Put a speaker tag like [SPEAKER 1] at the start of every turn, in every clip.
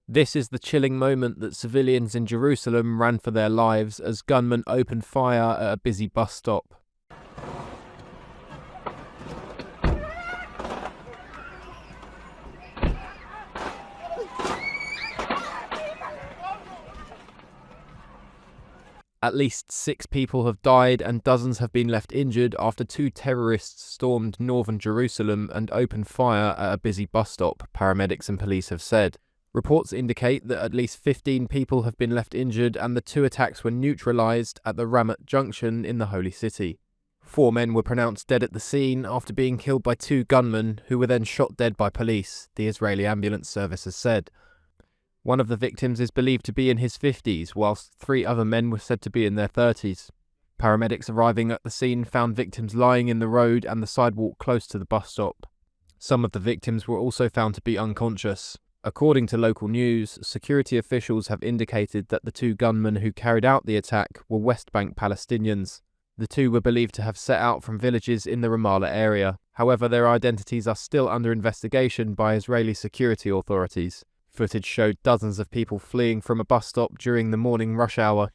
[SPEAKER 1] This is the chilling moment that civilians in Jerusalem ran for their lives as gunmen opened fire at a busy bus stop. At least 6 people have died and dozens have been left injured after 2 terrorists stormed northern Jerusalem and opened fire at a busy bus stop, paramedics and police have said. Reports indicate that at least 15 people have been left injured and the 2 attacks were neutralised at the Ramat Junction in the Holy City. 4 men were pronounced dead at the scene after being killed by 2 gunmen who were then shot dead by police, the Israeli ambulance service has said. One of the victims is believed to be in his 50s, whilst 3 other men were said to be in their 30s. Paramedics arriving at the scene found victims lying in the road and the sidewalk close to the bus stop. Some of the victims were also found to be unconscious. According to local news, security officials have indicated that the 2 gunmen who carried out the attack were West Bank Palestinians. The 2 were believed to have set out from villages in the Ramallah area. However, their identities are still under investigation by Israeli security authorities. Footage showed dozens of people fleeing from a bus stop during the morning rush hour.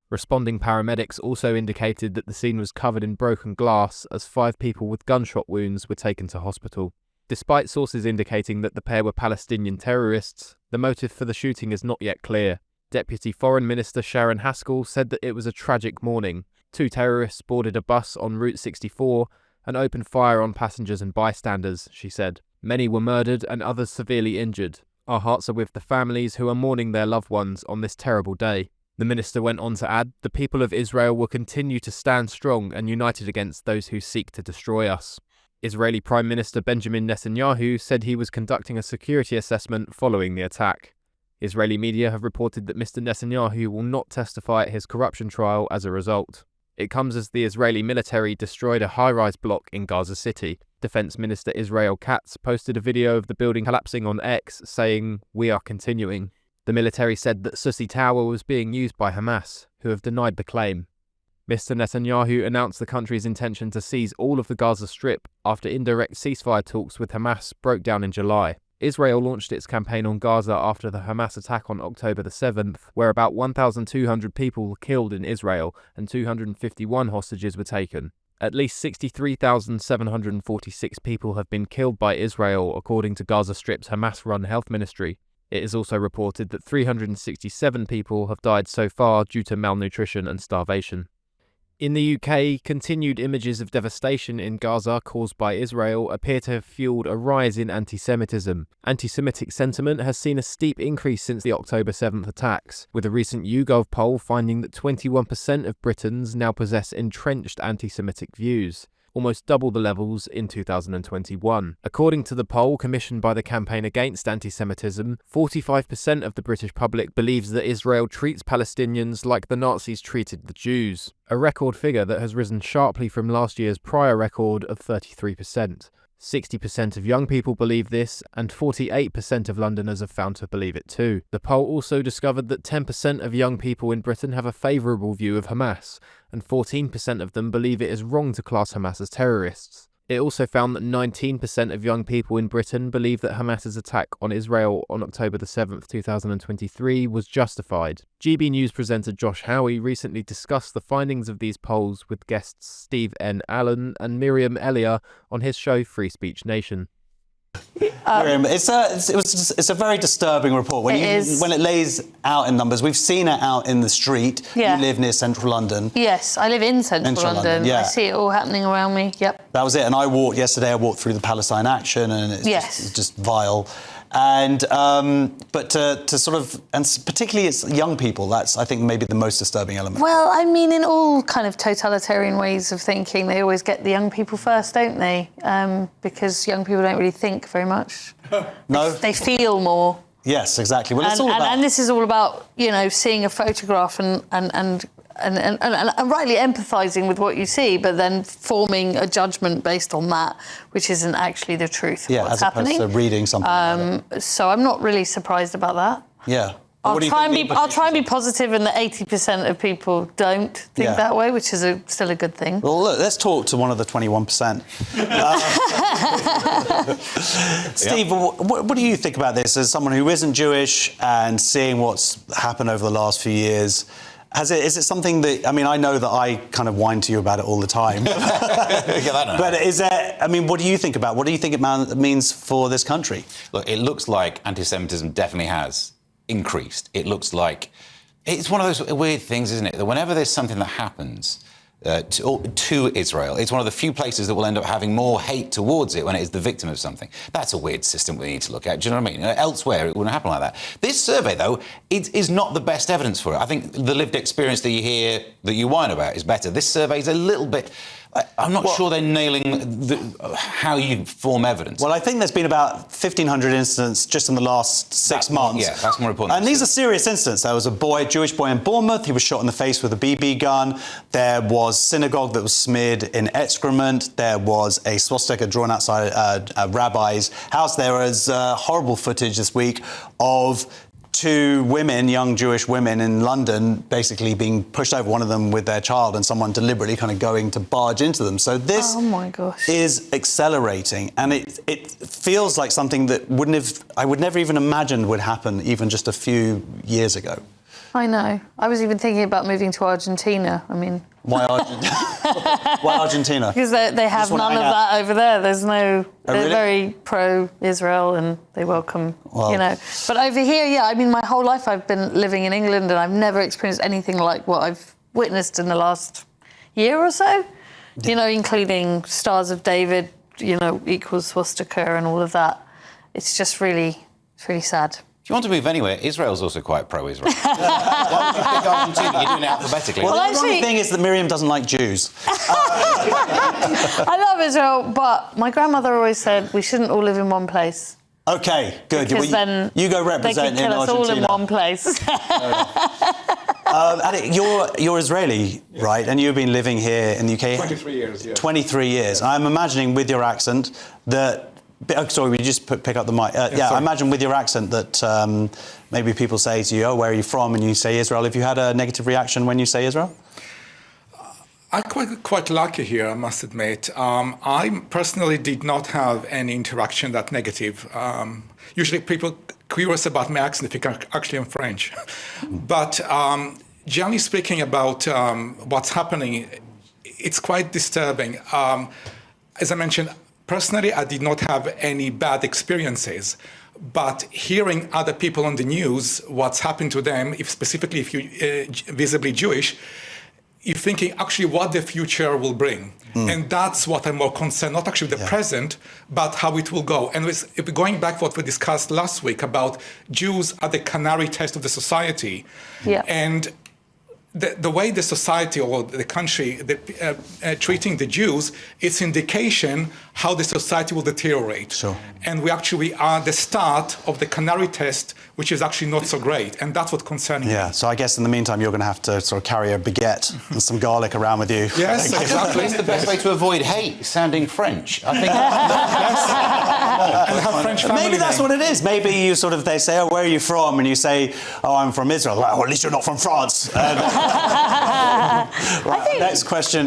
[SPEAKER 1] Responding paramedics also indicated that the scene was covered in broken glass as 5 people with gunshot wounds were taken to hospital. Despite sources indicating that the pair were Palestinian terrorists, the motive for the shooting is not yet clear. Deputy Foreign Minister Sharon Haskell said that it was a tragic morning. 2 terrorists boarded a bus on Route 64 and opened fire on passengers and bystanders, she said. Many were murdered and others severely injured. Our hearts are with the families who are mourning their loved ones on this terrible day. The minister went on to add, the people of Israel will continue to stand strong and united against those who seek to destroy us. Israeli Prime Minister Benjamin Netanyahu said he was conducting a security assessment following the attack. Israeli media have reported that Mr. Netanyahu will not testify at his corruption trial as a result. It comes as the Israeli military destroyed a high-rise block in Gaza City. Defense Minister Israel Katz posted a video of the building collapsing on X, saying, "We are continuing." The military said that Susi Tower was being used by Hamas, who have denied the claim. Mr. Netanyahu announced the country's intention to seize all of the Gaza Strip after indirect ceasefire talks with Hamas broke down in July. Israel launched its campaign on Gaza after the Hamas attack on October the 7th, where about 1,200 people were killed in Israel and 251 hostages were taken. At least 63,746 people have been killed by Israel, according to Gaza Strip's Hamas-run health ministry. It is also reported that 367 people have died so far due to malnutrition and starvation. In the UK, continued images of devastation in Gaza caused by Israel appear to have fueled a rise in anti-Semitism. Anti-Semitic sentiment has seen a steep increase since the October 7th attacks, with a recent YouGov poll finding that 21% of Britons now possess entrenched anti-Semitic views, almost double the levels in 2021. According to the poll commissioned by the Campaign Against Anti-Semitism, 45% of the British public believes that Israel treats Palestinians like the Nazis treated the Jews, a record figure that has risen sharply from last year's prior record of 33%. 60% of young people believe this, and 48% of Londoners have found to believe it too. The poll also discovered that 10% of young people in Britain have a favourable view of Hamas, and 14% of them believe it is wrong to class Hamas as terrorists. It also found that 19% of young people in Britain believe that Hamas's attack on Israel on October the 7th, 2023 was justified. GB News presenter Josh Howie recently discussed the findings of these polls with guests Steve N. Allen and Miriam Elia on his show Free Speech Nation.
[SPEAKER 2] Miriam, it's a very disturbing report when it lays out in numbers. We've seen it out in the street.
[SPEAKER 3] Yeah.
[SPEAKER 2] You live near central London.
[SPEAKER 3] Yes, I live in central London. Yeah. I see it all happening around me. Yep.
[SPEAKER 2] That was it. And I walked through the Palestine Action, and it's just vile. And but to sort of, and particularly it's young people, that's I think maybe the most disturbing element.
[SPEAKER 3] Well, I mean, in all kind of totalitarian ways of thinking, they always get the young people first, don't they? Because young people don't really think very much.
[SPEAKER 2] No,
[SPEAKER 3] they feel more.
[SPEAKER 2] Yes, exactly. Well, it's all about...
[SPEAKER 3] And this is all about, you know, seeing a photograph and rightly empathising with what you see, but then forming a judgment based on that, which isn't actually the truth of what's happening.
[SPEAKER 2] As opposed to reading something.
[SPEAKER 3] So I'm not really surprised about that.
[SPEAKER 2] Yeah.
[SPEAKER 3] I'll try and be positive, and that 80% of people don't think that way, which is still a good thing.
[SPEAKER 2] Well, look, let's talk to one of the 21%. Steve, what do you think about this as someone who isn't Jewish and seeing what's happened over the last few years? Is it something that, I mean, I know that I kind of whine to you about it all the time. But is there, I mean, what do you think about it? What do you think it means for this country?
[SPEAKER 4] Look, it looks like anti-Semitism definitely has increased. It looks like it's one of those weird things, isn't it? That whenever there's something that happens to Israel, it's one of the few places that will end up having more hate towards it when it is the victim of something. That's a weird system we need to look at. Do you know what I mean? Elsewhere, it wouldn't happen like that. This survey, though, it is not the best evidence for it. I think the lived experience that you hear, that you whine about, is better. This survey is a little bit... I'm not sure they're nailing how you form evidence.
[SPEAKER 2] Well, I think there's been about 1,500 incidents just in the last 6 months.
[SPEAKER 4] Yeah, that's more important.
[SPEAKER 2] And these are serious incidents. There was a Jewish boy in Bournemouth. He was shot in the face with a BB gun. There was synagogue that was smeared in excrement. There was a swastika drawn outside a rabbi's house. There was horrible footage this week of 2 women, young Jewish women in London, basically being pushed over, one of them with their child, and someone deliberately kind of going to barge into them. So this is accelerating, and it feels like something that I would never even imagine would happen even just a few years ago.
[SPEAKER 3] I know. I was even thinking about moving to Argentina. I mean...
[SPEAKER 2] Why Argentina? Why Argentina?
[SPEAKER 3] Because they have none of that over there. There's no... They're very pro-Israel and they welcome, you know. But over here, yeah, I mean, my whole life I've been living in England and I've never experienced anything like what I've witnessed in the last year or so. You know, including Stars of David, you know, equals swastika and all of that. It's just really sad.
[SPEAKER 4] If you want to move anywhere, Israel's also quite pro-Israel. Why would you pick Argentina? You're doing it alphabetically.
[SPEAKER 2] Well, the ironic thing is that Miriam doesn't like Jews.
[SPEAKER 3] I love Israel, but my grandmother always said we shouldn't all live in one place.
[SPEAKER 2] OK, good.
[SPEAKER 3] Because then
[SPEAKER 2] you go represent
[SPEAKER 3] they can kill us all in one place.
[SPEAKER 2] You're Israeli, right? And you've been living here in the UK...
[SPEAKER 5] 23 years, yeah.
[SPEAKER 2] 23 years. I'm imagining with your accent that... sorry, will you just pick up the mic? I imagine with your accent that maybe people say to you, oh, where are you from? And you say Israel. Have you had a negative reaction when you say Israel?
[SPEAKER 5] I'm quite lucky here, I must admit. I personally did not have any interaction that negative. Usually people curious about my accent if actually I'm French. But generally speaking about what's happening, it's quite disturbing. As I mentioned, personally, I did not have any bad experiences, but hearing other people on the news, what's happened to them, specifically if you're visibly Jewish, you're thinking actually what the future will bring. And that's what I'm more concerned, not actually the present, but how it will go. And going back to what we discussed last week about Jews are the canary test of the society. Yeah. And the way the society or the country treating the Jews, it's indication how the society will deteriorate. Sure. And we are the start of the canary test, which is actually not so great. And that's what's concerning me.
[SPEAKER 2] Yeah, so I guess in the meantime, you're going to have to sort of carry a baguette and some garlic around with you.
[SPEAKER 5] Yes, exactly.
[SPEAKER 4] It's the best way to avoid hate, sounding French. I think
[SPEAKER 2] maybe that's what it is. Maybe you they say, oh, where are you from? And you say, oh, I'm from Israel. Well, at least you're not from France. Right, next question